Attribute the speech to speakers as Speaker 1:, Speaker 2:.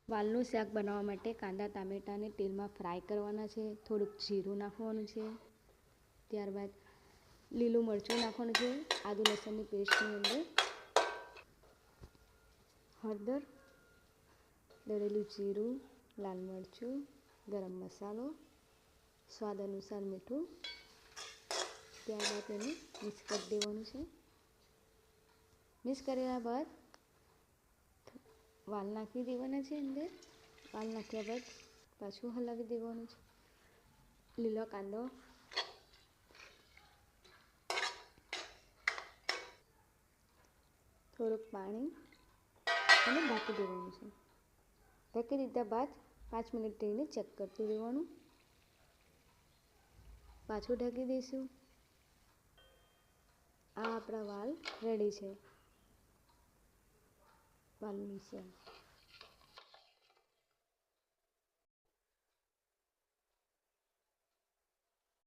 Speaker 1: વાલનું શાક બનાવવા માટે કાંદા ટામેટાને તેલમાં ફ્રાય કરવાના છે. થોડુંક જીરું નાખવાનું છે. ત્યારબાદ લીલું મરચું નાખવાનું છે. આદુ લસણની પેસ્ટની અંદર હળદર, દળેલું જીરું, લાલ મરચું, ગરમ મસાલો, સ્વાદ અનુસાર મીઠું. ત્યારબાદ તેને મિક્સ કરી દેવાનું છે. મિક્સ કર્યા બાદ વાલ નાખી દેવાના છે અંદર. વાલ નાખ્યા બાદ પાછું હલાવી દેવાનું છે. લીલો કાંદો, થોડુંક પાણી અને ઢાંકી દેવાનું છે. ઢાંકી દીધા બાદ 5 મિનિટ રહીને ચેક કરતું રહેવાનું. પાછું ઢાંકી દઈશું. આ આપણા વાલ રેડી છે. વાલનું શાક.